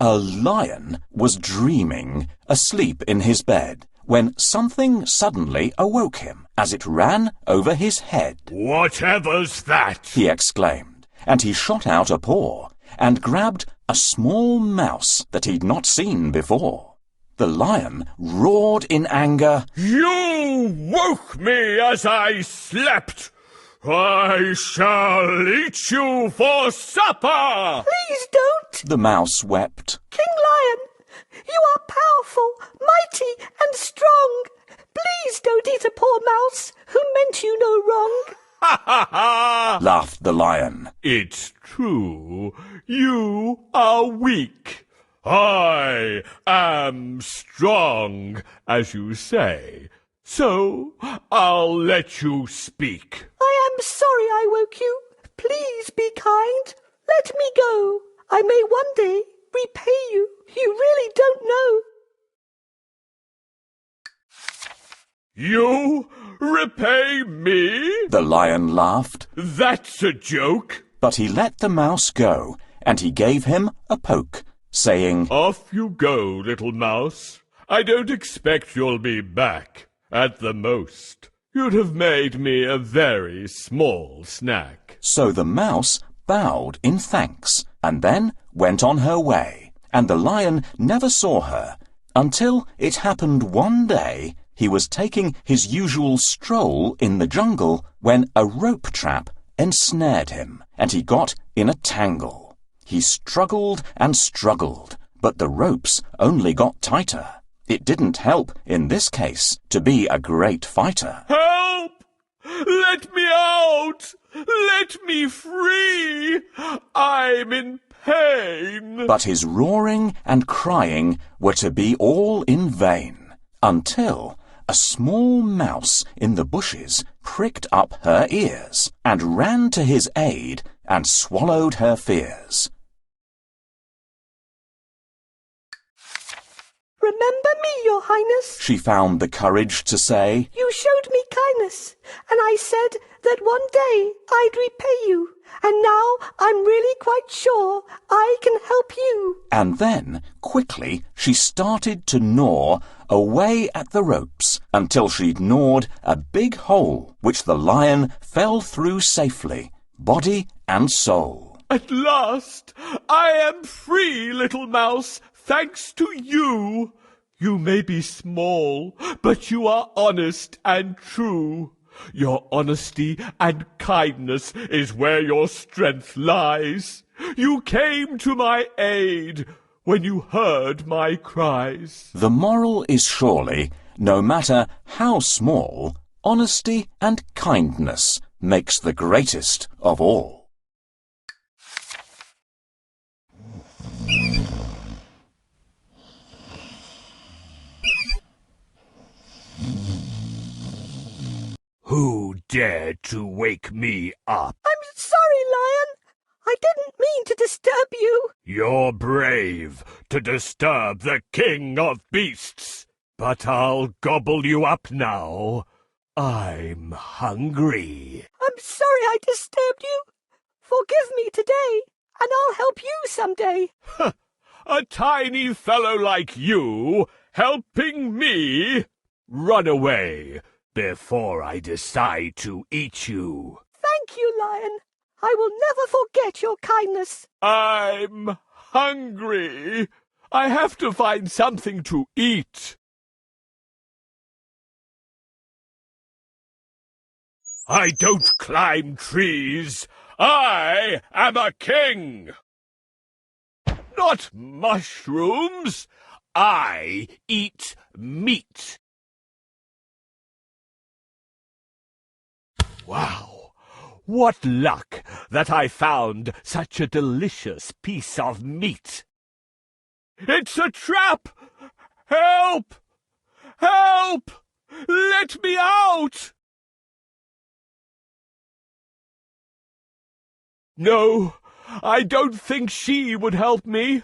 A lion was dreaming, asleep in his bed, when something suddenly awoke him as it ran over his head. "Whatever's that?" he exclaimed, and he shot out a paw and grabbed a small mouse that he'd not seen before. The lion roared in anger. "You woke me as I slept! I shall eat you for supper!" "Please don't!" The mouse wept. "King Lion, you are powerful, mighty and strong. Please don't eat a poor mouse who meant you no wrong." "Ha ha ha!" laughed the lion. "It's true, you are weak. I am strong, as you say, so I'll let you speak." "I am sorry I woke you. Please be kind. Let me go. I may one day repay you. You really don't know." "You repay me?" The lion laughed. "That's a joke." But he let the mouse go, and he gave him a poke, saying, "Off you go, little mouse. I don't expect you'll be back. At the most, you'd have made me a very small snack." So the mouse bowed in thanks, and then went on her way, and the lion never saw her, until it happened one day he was taking his usual stroll in the jungle when a rope trap ensnared him, and he got in a tangle. He struggled and struggled, but the ropes only got tighter. It didn't help, in this case, to be a great fighter. "Help! Let me out! Let me free! I'm in pain!" But his roaring and crying were to be all in vain, until a small mouse in the bushes pricked up her ears and ran to his aid and swallowed her fears. "Remember me, your highness," she found the courage to say. "You showed me kindness, and I said that one day I'd repay you, and now I'm really quite sure I can help you." And then, quickly, she started to gnaw away at the ropes until she'd gnawed a big hole which the lion fell through safely, body and soul. "At last, I am free, little mouse, thanks to you. You may be small, but you are honest and true. Your honesty and kindness is where your strength lies. You came to my aid when you heard my cries." The moral is surely, no matter how small, honesty and kindness makes the greatest of all. "Who dared to wake me up?" "I'm sorry, Lion. I didn't mean to disturb you." "You're brave to disturb the king of beasts, but I'll gobble you up now. I'm hungry." "I'm sorry I disturbed you. Forgive me today, and I'll help you someday." "A tiny fellow like you helping me? Run away before I decide to eat you." "Thank you, Lion. I will never forget your kindness." "I'm hungry. I have to find something to eat." "I don't climb trees. I am a king. Not mushrooms. I eat meat." Wow! What luck that I found such a delicious piece of meat. "It's a trap! Help! Help! Let me out!" No, I don't think she would help me.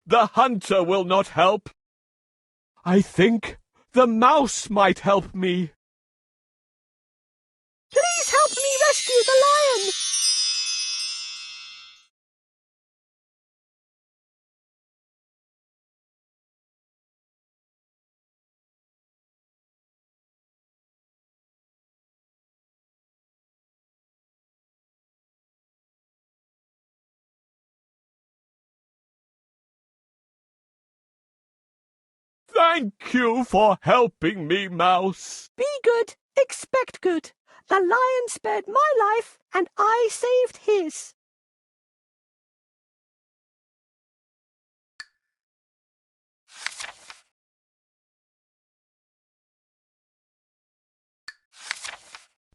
The hunter will not help. I think the mouse might help me. Please help me rescue the lion. Thank you for helping me, Mouse. Be good, expect good. The lion spared my life, and I saved his.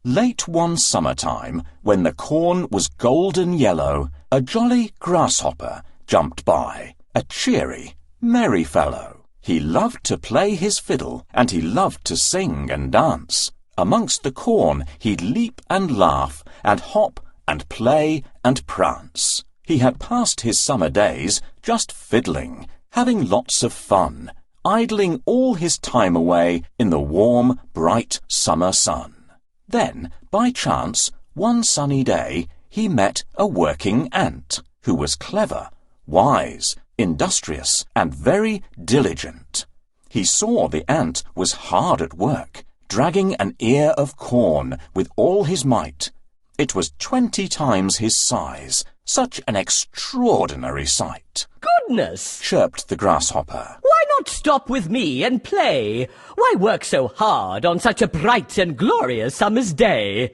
Late one summertime, when the corn was golden yellow, a jolly grasshopper jumped by, a cheery, merry fellow. He loved to play his fiddle, and he loved to sing and dance. Amongst the corn he'd leap and laugh, and hop and play and prance. He had passed his summer days just fiddling, having lots of fun, idling all his time away in the warm, bright summer sun. Then, by chance, one sunny day, he met a working ant, who was clever, wise, industrious, and very diligent. He saw the ant was hard at work, dragging an ear of corn with all his might. It was 20 times his size, such an extraordinary sight. Goodness! Chirped the grasshopper. Why not stop with me and play? Why work so hard on such a bright and glorious summer's day?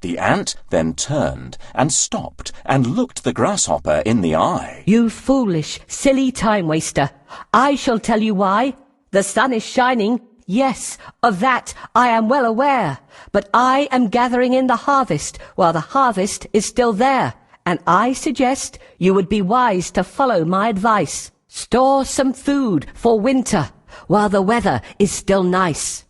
The ant then turned and stopped and looked the grasshopper in the eye. You foolish, silly time-waster. I shall tell you why. The sun is shining. Yes, of that I am well aware. But I am gathering in the harvest while the harvest is still there. And I suggest you would be wise to follow my advice. Store some food for winter while the weather is still nice.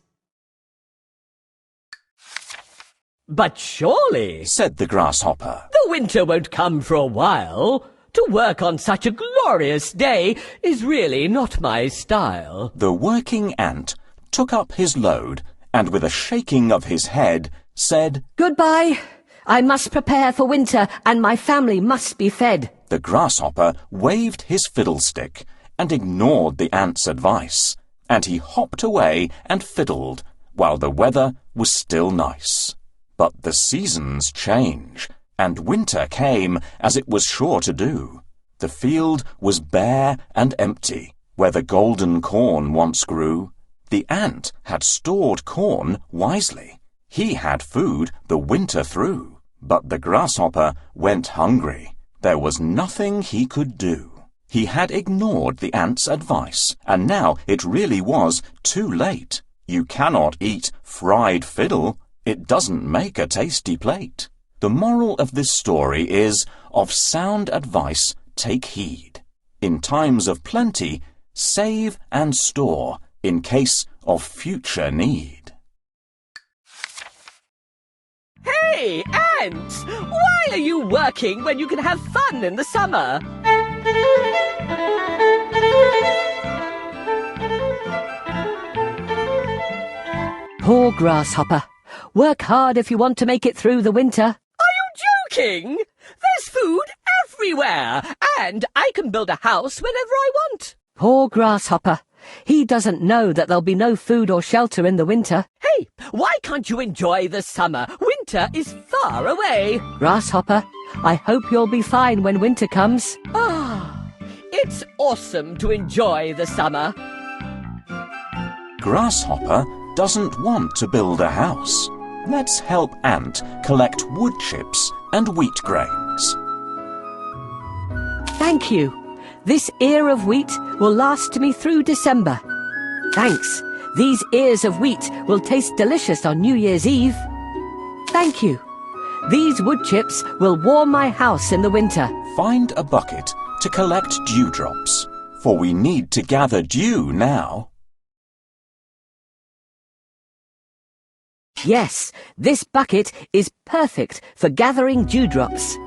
But surely, said the grasshopper, the winter won't come for a while. To work on such a glorious day is really not my style. The working ant took up his load and with a shaking of his head said, Goodbye. I must prepare for winter and my family must be fed. The grasshopper waved his fiddlestick and ignored the ant's advice, and he hopped away and fiddled while the weather was still nice. But the seasons change, and winter came as it was sure to do. The field was bare and empty, where the golden corn once grew. The ant had stored corn wisely. He had food the winter through. But the grasshopper went hungry. There was nothing he could do. He had ignored the ant's advice, and now it really was too late. You cannot eat fried fiddle. It doesn't make a tasty plate. The moral of this story is, of sound advice take heed. In times of plenty, save and store in case of future need. Hey, ants! Why are you working when you can have fun in the summer? Poor grasshopper. Work hard if you want to make it through the winter. Are you joking? There's food everywhere, and I can build a house whenever I want. Poor grasshopper. He doesn't know that there'll be no food or shelter in the winter. Hey, why can't you enjoy the summer? Winter is far away. Grasshopper, I hope you'll be fine when winter comes. Ah, it's awesome to enjoy the summer. Grasshopper doesn't want to build a house. Let's help ant collect wood chips and wheat grains. Thank you. This ear of wheat will last me through December. Thanks. These ears of wheat will taste delicious on New Year's Eve. Thank you. These wood chips will warm my house in the winter. Find a bucket to collect dewdrops, for we need to gather dew now. Yes, this bucket is perfect for gathering dewdrops.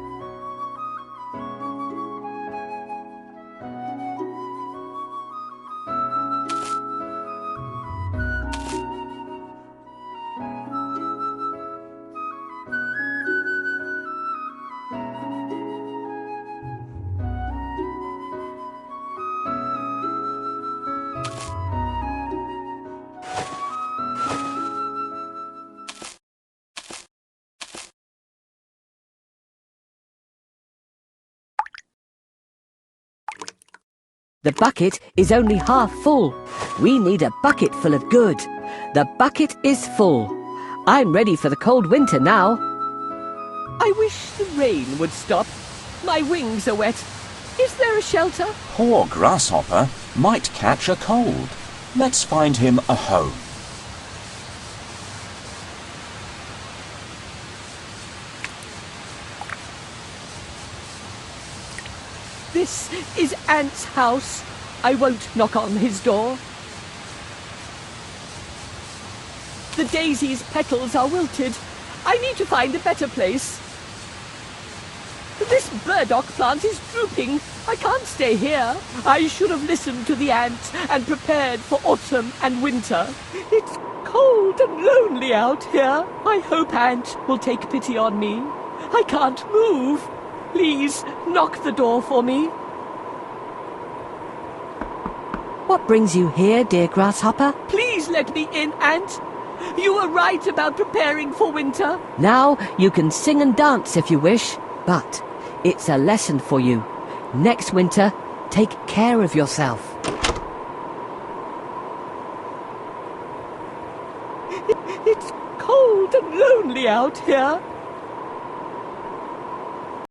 The bucket is only half full. We need a bucket full of good. The bucket is full. I'm ready for the cold winter now. I wish the rain would stop. My wings are wet. Is there a shelter? Poor Grasshopper might catch a cold. Let's find him a home. This is Ant's house. I won't knock on his door. The daisy's petals are wilted. I need to find a better place. This burdock plant is drooping. I can't stay here. I should have listened to the ant and prepared for autumn and winter. It's cold and lonely out here. I hope Ant will take pity on me. I can't move. Please knock the door for me. What brings you here, dear Grasshopper? Please let me in, Ant. You were right about preparing for winter. Now you can sing and dance if you wish, but it's a lesson for you. Next winter, take care of yourself. It's cold and lonely out here.